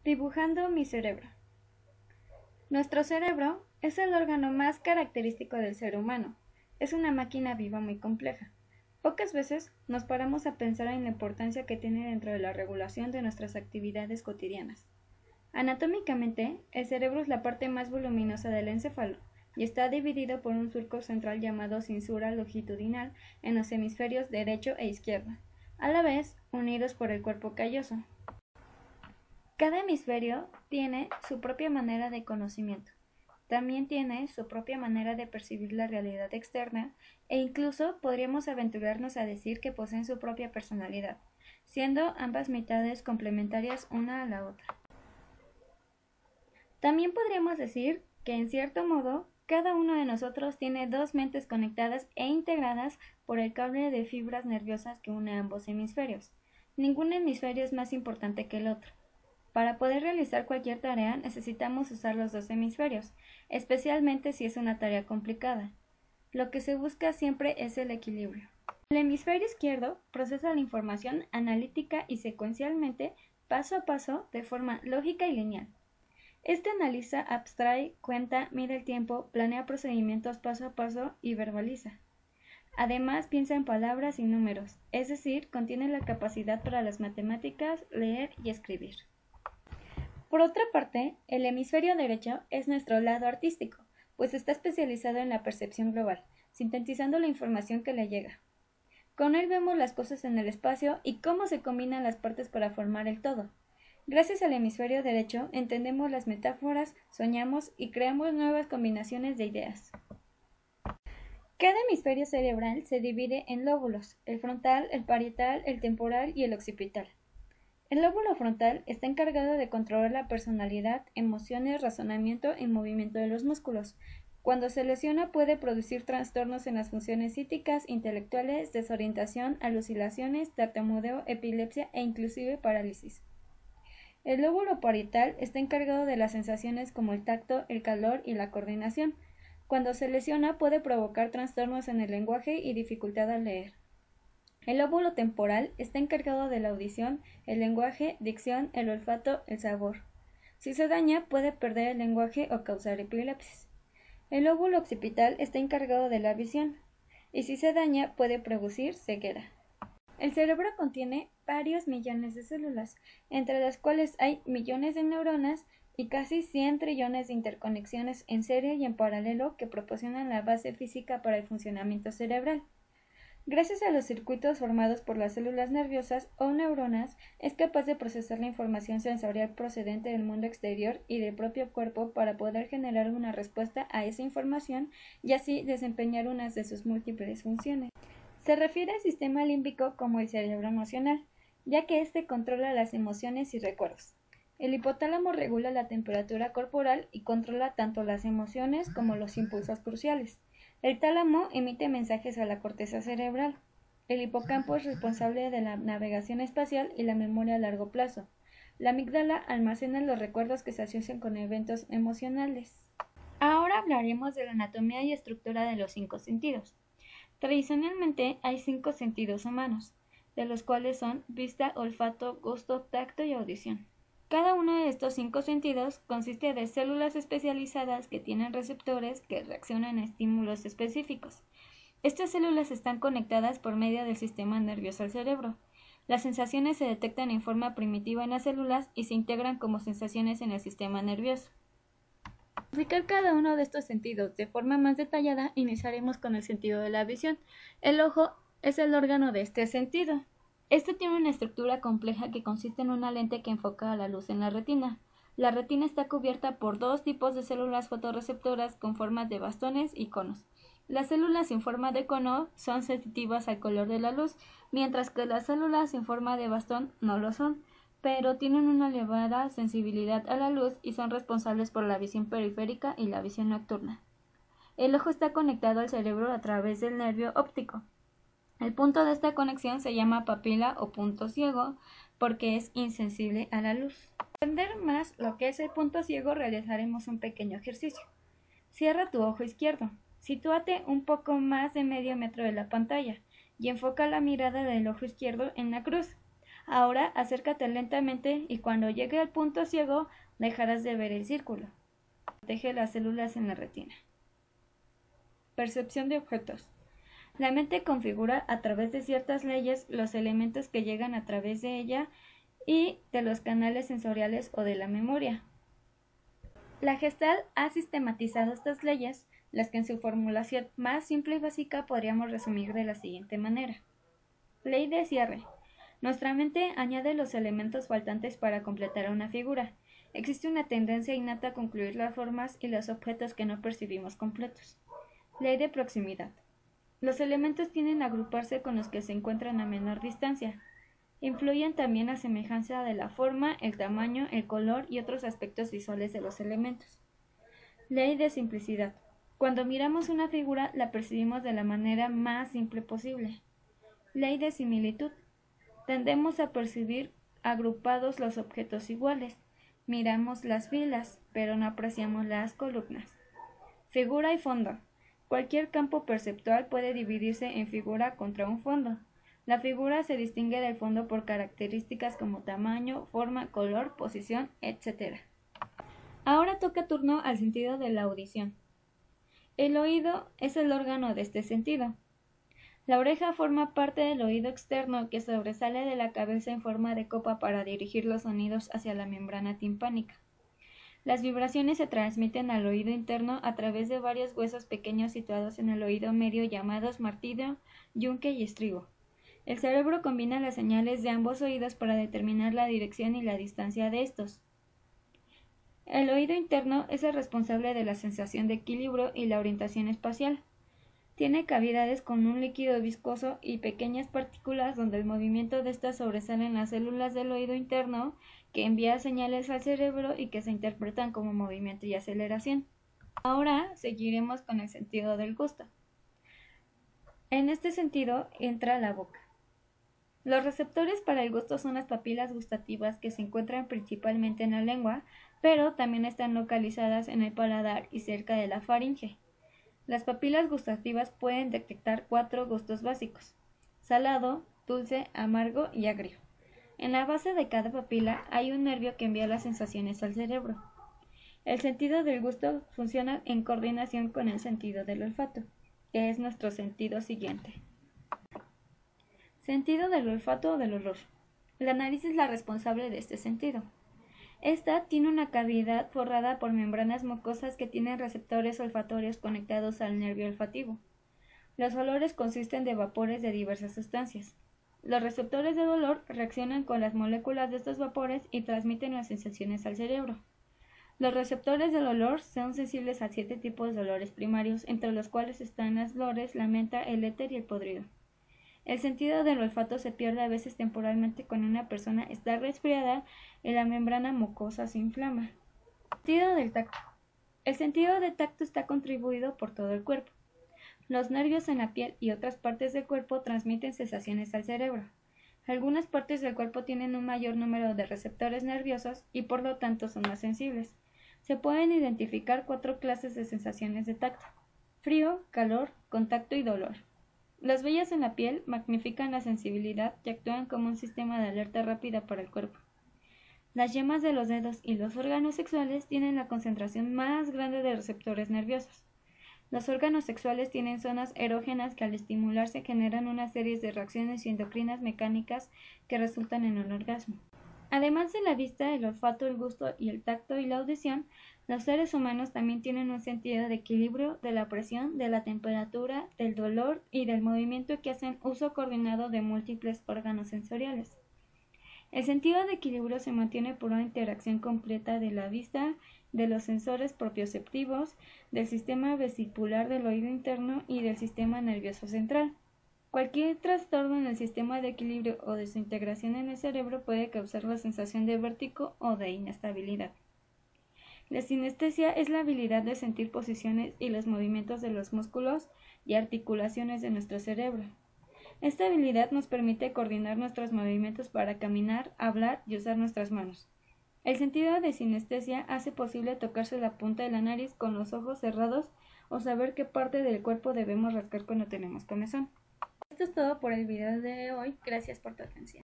Dibujando mi cerebro. Nuestro cerebro es el órgano más característico del ser humano. Es una máquina viva muy compleja. Pocas veces nos paramos a pensar en la importancia que tiene dentro de la regulación de nuestras actividades cotidianas. Anatómicamente, el cerebro es la parte más voluminosa del encéfalo y está dividido por un surco central llamado cinsura longitudinal en los hemisferios derecho e izquierdo, a la vez unidos por el cuerpo calloso. Cada hemisferio tiene su propia manera de conocimiento, también tiene su propia manera de percibir la realidad externa e incluso podríamos aventurarnos a decir que poseen su propia personalidad, siendo ambas mitades complementarias una a la otra. También podríamos decir que en cierto modo cada uno de nosotros tiene dos mentes conectadas e integradas por el cable de fibras nerviosas que une ambos hemisferios. Ningún hemisferio es más importante que el otro. Para poder realizar cualquier tarea necesitamos usar los dos hemisferios, especialmente si es una tarea complicada. Lo que se busca siempre es el equilibrio. El hemisferio izquierdo procesa la información analítica y secuencialmente, paso a paso, de forma lógica y lineal. Este analiza, abstrae, cuenta, mide el tiempo, planea procedimientos paso a paso y verbaliza. Además, piensa en palabras y números, es decir, contiene la capacidad para las matemáticas, leer y escribir. Por otra parte, el hemisferio derecho es nuestro lado artístico, pues está especializado en la percepción global, sintetizando la información que le llega. Con él vemos las cosas en el espacio y cómo se combinan las partes para formar el todo. Gracias al hemisferio derecho entendemos las metáforas, soñamos y creamos nuevas combinaciones de ideas. Cada hemisferio cerebral se divide en lóbulos, el frontal, el parietal, el temporal y el occipital. El lóbulo frontal está encargado de controlar la personalidad, emociones, razonamiento y movimiento de los músculos. Cuando se lesiona puede producir trastornos en las funciones psíquicas, intelectuales, desorientación, alucinaciones, tartamudeo, epilepsia e inclusive parálisis. El lóbulo parietal está encargado de las sensaciones como el tacto, el calor y la coordinación. Cuando se lesiona puede provocar trastornos en el lenguaje y dificultad al leer. El lóbulo temporal está encargado de la audición, el lenguaje, dicción, el olfato, el sabor. Si se daña, puede perder el lenguaje o causar epilepsis. El lóbulo occipital está encargado de la visión, y si se daña, puede producir ceguera. El cerebro contiene varios millones de células, entre las cuales hay millones de neuronas y casi 100 trillones de interconexiones en serie y en paralelo que proporcionan la base física para el funcionamiento cerebral. Gracias a los circuitos formados por las células nerviosas o neuronas, es capaz de procesar la información sensorial procedente del mundo exterior y del propio cuerpo para poder generar una respuesta a esa información y así desempeñar una de sus múltiples funciones. Se refiere al sistema límbico como el cerebro emocional, ya que éste controla las emociones y recuerdos. El hipotálamo regula la temperatura corporal y controla tanto las emociones como los impulsos cruciales. El tálamo emite mensajes a la corteza cerebral. El hipocampo es responsable de la navegación espacial y la memoria a largo plazo. La amígdala almacena los recuerdos que se asocian con eventos emocionales. Ahora hablaremos de la anatomía y estructura de los 5 sentidos. Tradicionalmente hay 5 sentidos humanos, de los cuales son vista, olfato, gusto, tacto y audición. Cada uno de estos 5 sentidos consiste de células especializadas que tienen receptores que reaccionan a estímulos específicos. Estas células están conectadas por medio del sistema nervioso al cerebro. Las sensaciones se detectan en forma primitiva en las células y se integran como sensaciones en el sistema nervioso. Para explicar cada uno de estos sentidos de forma más detallada, iniciaremos con el sentido de la visión. El ojo es el órgano de este sentido. Este tiene una estructura compleja que consiste en una lente que enfoca la luz en la retina. La retina está cubierta por 2 tipos de células fotorreceptoras con formas de bastones y conos. Las células en forma de cono son sensitivas al color de la luz, mientras que las células en forma de bastón no lo son, pero tienen una elevada sensibilidad a la luz y son responsables por la visión periférica y la visión nocturna. El ojo está conectado al cerebro a través del nervio óptico. El punto de esta conexión se llama papila o punto ciego porque es insensible a la luz. Para entender más lo que es el punto ciego, realizaremos un pequeño ejercicio. Cierra tu ojo izquierdo, sitúate un poco más de medio metro de la pantalla y enfoca la mirada del ojo izquierdo en la cruz. Ahora acércate lentamente y cuando llegue al punto ciego dejarás de ver el círculo. Protege las células en la retina. Percepción de objetos. La mente configura a través de ciertas leyes los elementos que llegan a través de ella y de los canales sensoriales o de la memoria. La Gestalt ha sistematizado estas leyes, las que en su formulación más simple y básica podríamos resumir de la siguiente manera. Ley de cierre. Nuestra mente añade los elementos faltantes para completar una figura. Existe una tendencia innata a concluir las formas y los objetos que no percibimos completos. Ley de proximidad. Los elementos tienden a agruparse con los que se encuentran a menor distancia. Influyen también la semejanza de la forma, el tamaño, el color y otros aspectos visuales de los elementos. Ley de simplicidad. Cuando miramos una figura, la percibimos de la manera más simple posible. Ley de similitud. Tendemos a percibir agrupados los objetos iguales. Miramos las filas, pero no apreciamos las columnas. Figura y fondo. Cualquier campo perceptual puede dividirse en figura contra un fondo. La figura se distingue del fondo por características como tamaño, forma, color, posición, etc. Ahora toca turno al sentido de la audición. El oído es el órgano de este sentido. La oreja forma parte del oído externo que sobresale de la cabeza en forma de copa para dirigir los sonidos hacia la membrana timpánica. Las vibraciones se transmiten al oído interno a través de varios huesos pequeños situados en el oído medio llamados martillo, yunque y estribo. El cerebro combina las señales de ambos oídos para determinar la dirección y la distancia de estos. El oído interno es el responsable de la sensación de equilibrio y la orientación espacial. Tiene cavidades con un líquido viscoso y pequeñas partículas donde el movimiento de estas sobresale en las células del oído interno que envía señales al cerebro y que se interpretan como movimiento y aceleración. Ahora seguiremos con el sentido del gusto. En este sentido entra la boca. Los receptores para el gusto son las papilas gustativas que se encuentran principalmente en la lengua, pero también están localizadas en el paladar y cerca de la faringe. Las papilas gustativas pueden detectar 4 gustos básicos: salado, dulce, amargo y agrio. En la base de cada papila hay un nervio que envía las sensaciones al cerebro. El sentido del gusto funciona en coordinación con el sentido del olfato, que es nuestro sentido siguiente. Sentido del olfato o del olor. La nariz es la responsable de este sentido. Esta tiene una cavidad forrada por membranas mucosas que tienen receptores olfatorios conectados al nervio olfativo. Los olores consisten de vapores de diversas sustancias. Los receptores del olor reaccionan con las moléculas de estos vapores y transmiten las sensaciones al cerebro. Los receptores del olor son sensibles a 7 tipos de olores primarios, entre los cuales están las flores, la menta, el éter y el podrido. El sentido del olfato se pierde a veces temporalmente cuando una persona está resfriada y la membrana mucosa se inflama. Sentido del tacto. El sentido del tacto está contribuido por todo el cuerpo. Los nervios en la piel y otras partes del cuerpo transmiten sensaciones al cerebro. Algunas partes del cuerpo tienen un mayor número de receptores nerviosos y por lo tanto son más sensibles. Se pueden identificar 4 clases de sensaciones de tacto: frío, calor, contacto y dolor. Las vellas en la piel magnifican la sensibilidad y actúan como un sistema de alerta rápida para el cuerpo. Las yemas de los dedos y los órganos sexuales tienen la concentración más grande de receptores nerviosos. Los órganos sexuales tienen zonas erógenas que al estimularse generan una serie de reacciones endocrinas mecánicas que resultan en un orgasmo. Además de la vista, el olfato, el gusto y el tacto y la audición, los seres humanos también tienen un sentido de equilibrio, de la presión, de la temperatura, del dolor y del movimiento que hacen uso coordinado de múltiples órganos sensoriales. El sentido de equilibrio se mantiene por una interacción completa de la vista, de los sensores propioceptivos, del sistema vesicular del oído interno y del sistema nervioso central. Cualquier trastorno en el sistema de equilibrio o desintegración en el cerebro puede causar la sensación de vértigo o de inestabilidad. La sinestesia es la habilidad de sentir posiciones y los movimientos de los músculos y articulaciones de nuestro cerebro. Esta habilidad nos permite coordinar nuestros movimientos para caminar, hablar y usar nuestras manos. El sentido de sinestesia hace posible tocarse la punta de la nariz con los ojos cerrados o saber qué parte del cuerpo debemos rascar cuando tenemos comezón. Esto es todo por el video de hoy. Gracias por tu atención.